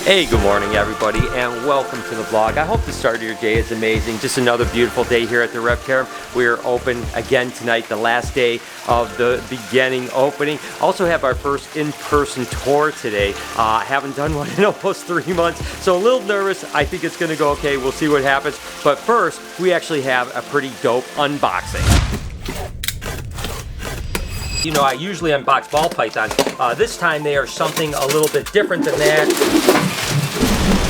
Hey, good morning everybody, and welcome to the vlog. I hope the start of your day is amazing. Just another beautiful day here at the Reptarium. We're open again tonight, the last day of the beginning opening. Also have our first in-person tour today. I haven't done one in almost 3 months, so a little nervous. I think it's gonna go okay. We'll see what happens. But first, we actually have a pretty dope unboxing. You know, I usually unbox ball pythons. This time they are something a little bit different than that.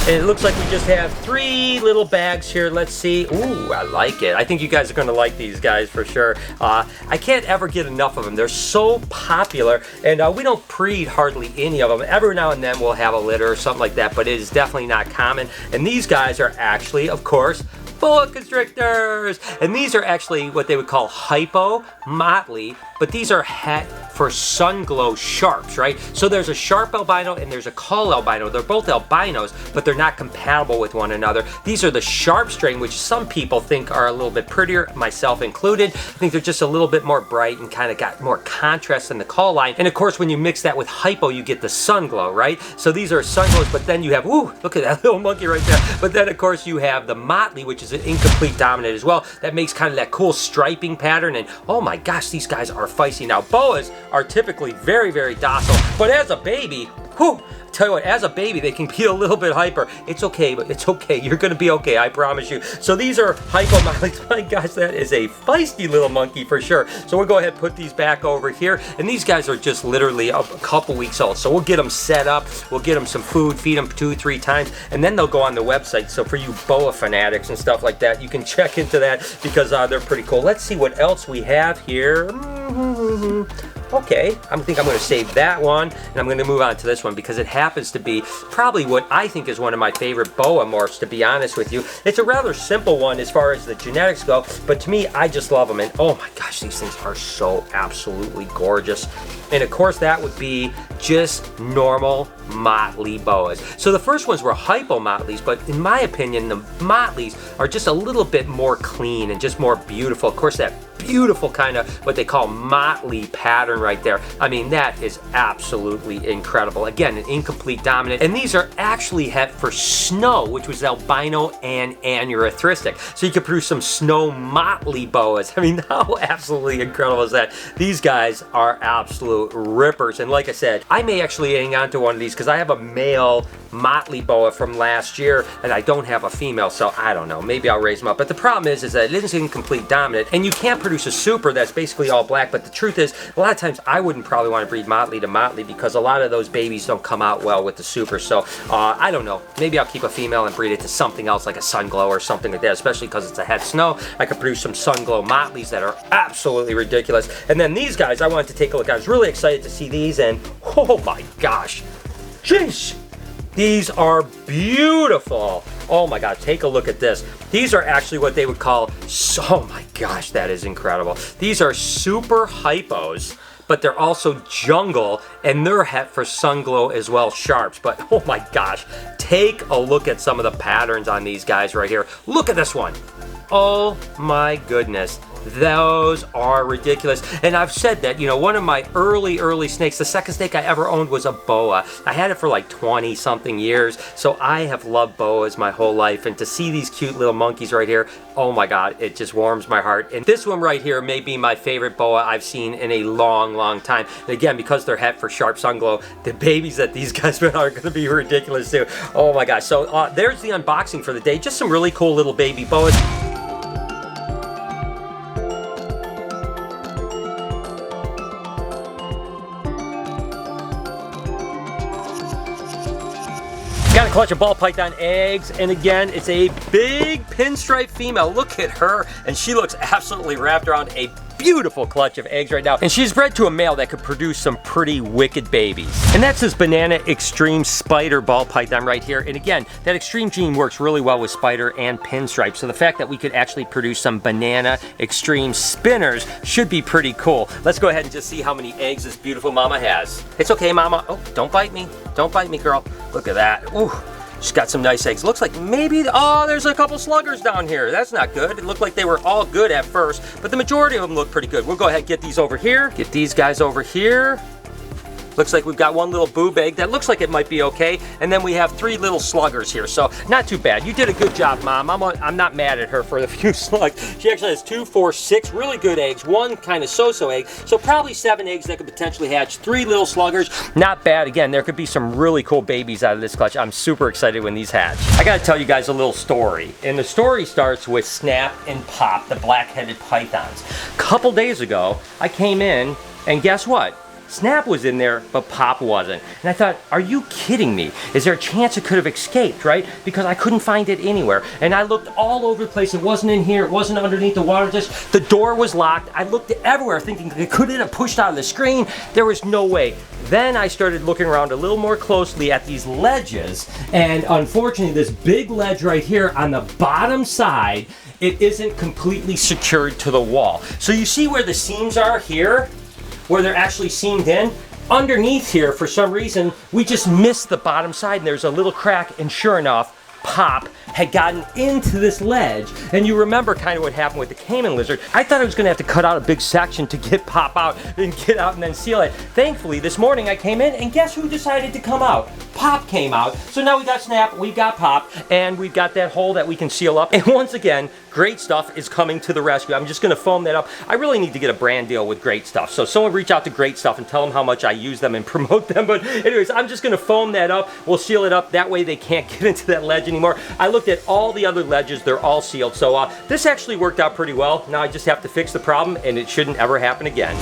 And it looks like we just have 3 little bags here. Let's see. Ooh, I like it. I think you guys are gonna like these guys for sure. I can't ever get enough of them. They're so popular, and we don't breed hardly any of them. Every now and then we'll have a litter or something like that, but it is definitely not common. And these guys are actually, of course, boa constrictors, and these are actually what they would call hypo motley, but these are het for sun glow sharps, right? So there's a sharp albino and there's a cull albino. They're both albinos, but they're not compatible with one another. These are the sharp strain, which some people think are a little bit prettier, myself included. I think they're just a little bit more bright and kind of got more contrast than the cull line. And of course, when you mix that with hypo, you get the sun glow, right? So these are sun glows, but then you have, ooh, look at that little monkey right there. But then of course you have the motley, which is an incomplete dominant as well. That makes kind of that cool striping pattern, and oh my gosh, these guys are feisty. Now boas are typically very, very docile, but as a baby, whew, tell you what, as a baby they can be a little bit hyper. It's okay, but it's okay. You're gonna be okay, I promise you. So these are hypo motleys. My gosh, that is a feisty little monkey for sure. So we'll go ahead and put these back over here, and these guys are just literally a couple weeks old. So we'll get them set up, we'll get them some food, feed them 2-3 times, and then they'll go on the website. So for you boa fanatics and stuff like that, you can check into that because they're pretty cool. Let's see what else we have here. Okay, I think I'm going to save that one, and I'm going to move on to this one because it happens to be probably what I think is one of my favorite boa morphs, to be honest with you. It's a rather simple one as far as the genetics go, but to me, I just love them. And oh my gosh, these things are so absolutely gorgeous. And of course, that would be just normal motley boas. So the first ones were hypo motleys, but in my opinion, the motleys are just a little bit more clean and just more beautiful. Of course, that beautiful kind of what they call motley pattern right there. I mean, that is absolutely incredible. Again, an incomplete dominant. And these are actually het for snow, which was albino and anuretristic. So you could produce some snow motley boas. I mean, how absolutely incredible is that? These guys are absolute rippers. And like I said, I may actually hang on to one of these because I have a male motley boa from last year and I don't have a female, so I don't know. Maybe I'll raise them up. But the problem is that it is incomplete dominant, and you can't produce a super that's basically all black. But the truth is, a lot of times I wouldn't probably want to breed motley to motley because a lot of those babies don't come out well with the super. So I don't know. Maybe I'll keep a female and breed it to something else like a sun glow or something like that, especially because it's a het snow. I could produce some sun glow motleys that are absolutely ridiculous. And then these guys, I wanted to take a look. I was really excited to see these, and oh my gosh, jeez. These are beautiful. Oh my God, take a look at this. These are actually what they would call, oh my gosh, that is incredible. These are super hypos, but they're also jungle, and they're het for sun glow as well, sharps. But oh my gosh, take a look at some of the patterns on these guys right here. Look at this one. Oh my goodness. Those are ridiculous. And I've said that, you know, one of my early snakes, the second snake I ever owned was a boa. I had it for like 20 something years. So I have loved boas my whole life. And to see these cute little monkeys right here, oh my God, it just warms my heart. And this one right here may be my favorite boa I've seen in a long time. And again, because they're het for sharp sun glow, the babies that these guys are going to be ridiculous too. Oh my gosh. So there's the unboxing for the day. Just some really cool little baby boas. Got a clutch of ball python eggs, and again, it's a big pinstripe female. Look at her, and she looks absolutely wrapped around a beautiful clutch of eggs right now. And she's bred to a male that could produce some pretty wicked babies. And that's this banana extreme spider ball python right here. And again, that extreme gene works really well with spider and pinstripe. So the fact that we could actually produce some banana extreme spinners should be pretty cool. Let's go ahead and just see how many eggs this beautiful mama has. It's okay, mama. Oh, don't bite me. Don't bite me, girl. Look at that. Ooh. She's got some nice eggs. Looks like maybe, oh, there's a couple sluggers down here. That's not good. It looked like they were all good at first, but the majority of them look pretty good. We'll go ahead and get these over here. Get these guys over here. Looks like we've got one little boob egg that looks like it might be okay. And then we have 3 little sluggers here. So not too bad. You did a good job, Mom. I'm not mad at her for the few slugs. She actually has 2, 4, 6 really good eggs, 1 kind of so-so egg. So probably 7 eggs that could potentially hatch, 3 little sluggers. Not bad. Again, there could be some really cool babies out of this clutch. I'm super excited when these hatch. I gotta tell you guys a little story. And the story starts with Snap and Pop, the black-headed pythons. A couple days ago, I came in and guess what? Snap was in there, but Pop wasn't. And I thought, are you kidding me? Is there a chance it could have escaped, right? Because I couldn't find it anywhere. And I looked all over the place. It wasn't in here. It wasn't underneath the water dish. The door was locked. I looked everywhere thinking, could it have pushed out of the screen? There was no way. Then I started looking around a little more closely at these ledges. And unfortunately, this big ledge right here on the bottom side, it isn't completely secured to the wall. So you see where the seams are here? Where they're actually seamed in. Underneath here, for some reason, we just missed the bottom side and there's a little crack, and sure enough, Pop had gotten into this ledge. And you remember kind of what happened with the Cayman lizard. I thought I was gonna have to cut out a big section to get Pop out and get out and then seal it. Thankfully, this morning I came in and guess who decided to come out? Pop came out. So now we got Snap, we got Pop, and we've got that hole that we can seal up. And once again, Great Stuff is coming to the rescue. I'm just gonna foam that up. I really need to get a brand deal with Great Stuff. So someone reach out to Great Stuff and tell them how much I use them and promote them. But anyways, I'm just gonna foam that up. We'll seal it up. That way they can't get into that ledge anymore. I looked at all the other ledges. They're all sealed. So this actually worked out pretty well. Now I just have to fix the problem and it shouldn't ever happen again.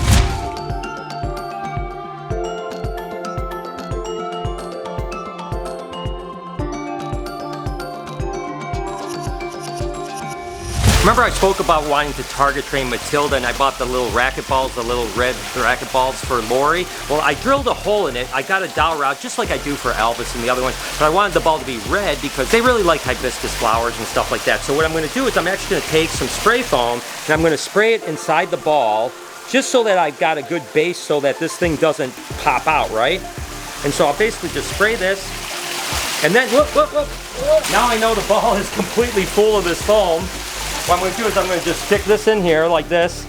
Remember I spoke about wanting to target train Matilda and I bought the little racquetballs, the little red racquetballs for Lori? Well, I drilled a hole in it. I got a dowel rod just like I do for Elvis and the other ones, but I wanted the ball to be red because they really like hibiscus flowers and stuff like that. So what I'm gonna do is I'm actually gonna take some spray foam and I'm gonna spray it inside the ball just so that I've got a good base so that this thing doesn't pop out, right? And so I'll basically just spray this and then, whoop, whoop, whoop, whoop. Now I know the ball is completely full of this foam. What I'm going to do is I'm going to just stick this in here like this.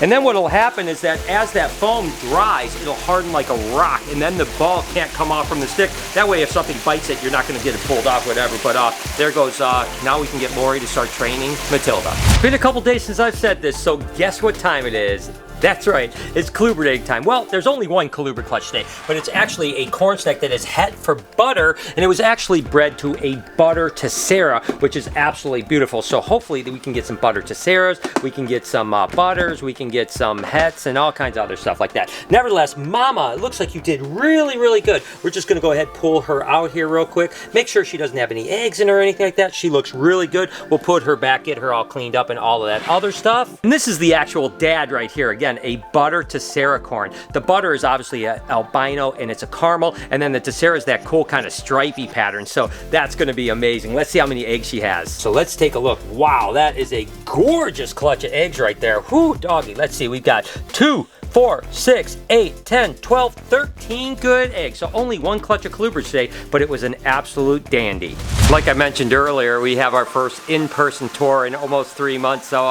And then what will happen is that as that foam dries, it'll harden like a rock and then the ball can't come off from the stick. That way if something bites it, you're not going to get it pulled off, whatever. But there goes, now we can get Lori to start training Matilda. It's been a couple days since I've said this, so guess what time it is? That's right, it's Coluber egg time. Well, there's only one Coluber clutch today, but it's actually a corn snack that is het for butter, and it was actually bred to a butter tessera, which is absolutely beautiful. So hopefully we can get some butter tesseras, we can get some butters, we can get some hets, and all kinds of other stuff like that. Nevertheless, Mama, it looks like you did really, really good. We're just gonna go ahead and pull her out here real quick. Make sure she doesn't have any eggs in her or anything like that. She looks really good. We'll put her back, get her all cleaned up and all of that other stuff. And this is the actual dad right here. Again, a butter tessera corn. The butter is obviously an albino and it's a caramel, and then the tessera is that cool kind of stripy pattern. So that's gonna be amazing. Let's see how many eggs she has. So let's take a look. Wow, that is a gorgeous clutch of eggs right there. Whoo, doggy. Let's see, we've got 2, 4, 6, 8, 10, 12, 13 good eggs. So only one clutch of Colubers today, but it was an absolute dandy. Like I mentioned earlier, we have our first in-person tour in almost 3 months. So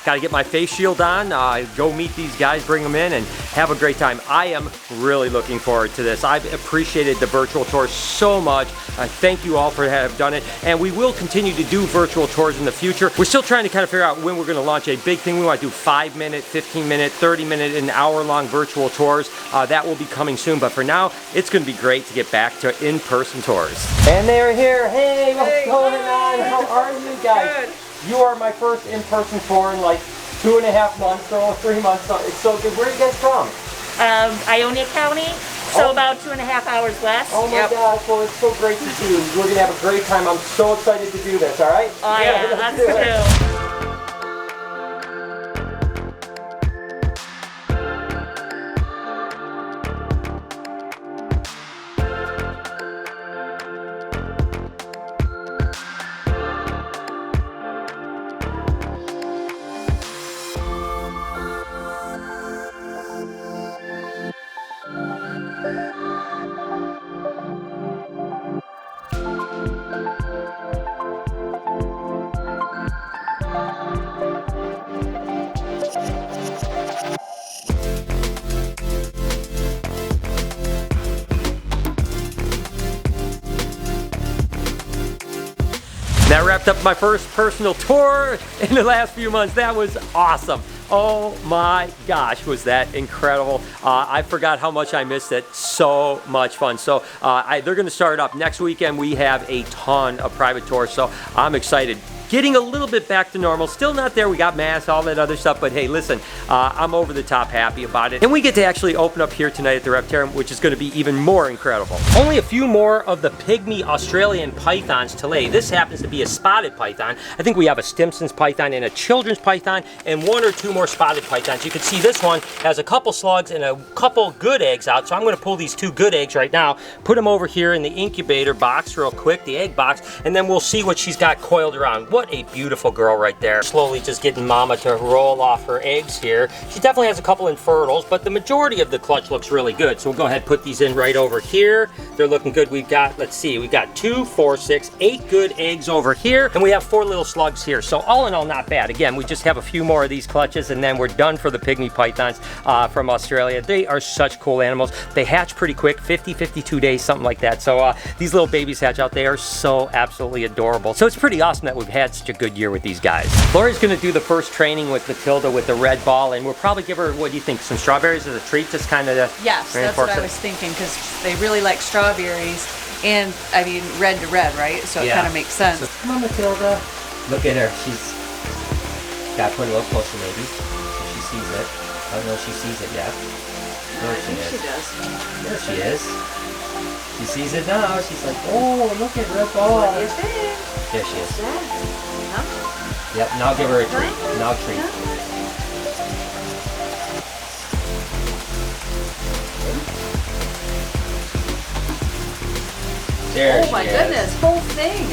gotta get my face shield on, go meet these guys, bring them in and have a great time. I am really looking forward to this. I've appreciated the virtual tours so much. Thank you all for having done it. And we will continue to do virtual tours in the future. We're still trying to kind of figure out when we're gonna launch a big thing. We wanna do 5-minute, 15-minute, 30-minute, and hour-long virtual tours. That will be coming soon, but for now, it's gonna be great to get back to in-person tours. And they're here. Hey, what's going on? How are you guys? Good. You are my first in-person tour in like 2.5 months, or 3 months. So it's so good. Where are you guys from? Ionia County, so about 2.5 hours west. Oh my gosh, well it's so great to see you. We're gonna have a great time. I'm so excited to do this, all right? Oh yeah, let's us do it. too. That wrapped up my first personal tour in the last few months. That was awesome. Oh my gosh, was that incredible. I forgot how much I missed it. So much fun. So they're gonna start up next weekend. We have a ton of private tours, so I'm excited. Getting a little bit back to normal. Still not there. We got masks, all that other stuff. But hey, listen, I'm over the top happy about it. And we get to actually open up here tonight at the Reptarium, which is going to be even more incredible. Only a few more of the pygmy Australian pythons to lay. This happens to be a spotted python. I think we have a Stimson's python and a children's python and 1 or 2 more spotted pythons. You can see this one has a couple slugs and a couple good eggs out. So I'm going to pull these 2 good eggs right now, put them over here in the incubator box real quick, the egg box, and then we'll see what she's got coiled around. What a beautiful girl right there. Slowly just getting mama to roll off her eggs here. She definitely has a couple infertiles, but the majority of the clutch looks really good. So we'll go ahead and put these in right over here. They're looking good. We've got, let's see, we've got 2, 4, 6, 8 good eggs over here, and we have 4 little slugs here. So all in all, not bad. Again, we just have a few more of these clutches, and then we're done for the pygmy pythons from Australia. They are such cool animals. They hatch pretty quick, 50, 52 days, something like that. So these little babies hatch out. They are so absolutely adorable. So it's pretty awesome that we've had such a good year with these guys. Lori's gonna do the first training with Matilda with the red ball, and we'll probably give her, what do you think, some strawberries as a treat, just kind of yes, that's what I was thinking, because they really like strawberries, and I mean red to red, right? So it kind of makes sense. So, come on, Matilda. Look at her. She's got to put a little closer, maybe. So she sees it. I don't know if she sees it yet. There I think she does. There she is. She sees it now. She's like, oh, look at red ball. What do you think? There she is. No? Yep, now give her a treat. Now treat. There oh my goodness, whole thing.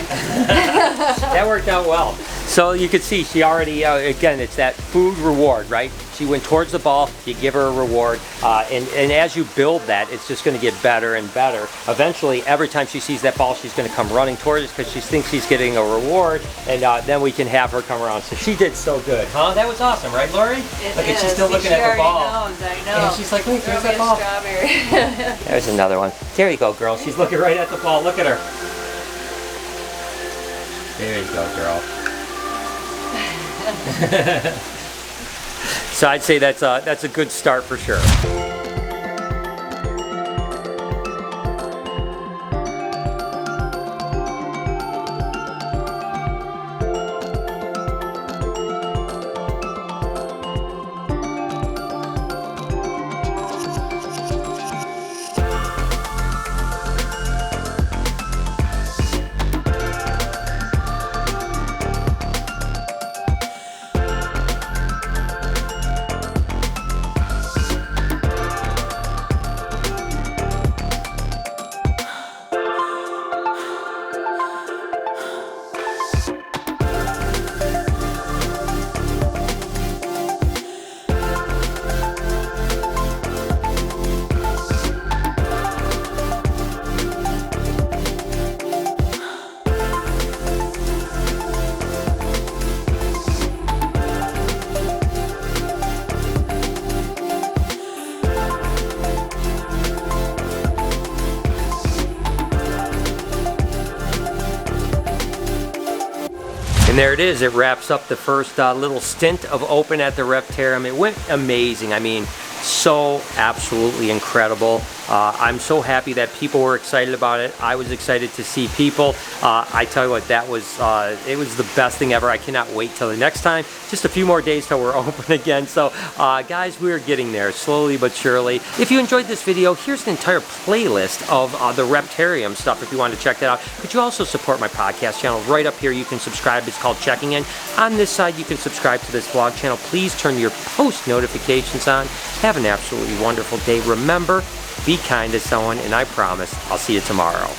That worked out well. So you can see she already, again, it's that food reward, right? She went towards the ball, you give her a reward, and as you build that, it's just going to get better and better. Eventually, every time she sees that ball, she's going to come running towards it because she thinks she's getting a reward, and then we can have her come around. So she did so good, huh? That was awesome, right, Lori? Look at she's still looking at the ball. Knows, I know. And she's like, wait, there's that ball. There's another one. There you go, girl. She's looking right at the ball. Look at her. There you go, girl. So I'd say that's a good start for sure. And there it is. It wraps up the first little stint of open at the Reptarium. It went amazing. I mean, so absolutely incredible. I'm so happy that people were excited about it. I was excited to see people. I tell you what, that was it was the best thing ever. I cannot wait till the next time. Just a few more days till we're open again. So guys, we're getting there slowly but surely. If you enjoyed this video, here's an entire playlist of the Reptarium stuff if you want to check that out. Could you also support my podcast channel? Right up here you can subscribe. It's called Checking In. On this side you can subscribe to this vlog channel. Please turn your post notifications on. Have an absolutely wonderful day. Remember, be kind to someone, and I promise I'll see you tomorrow.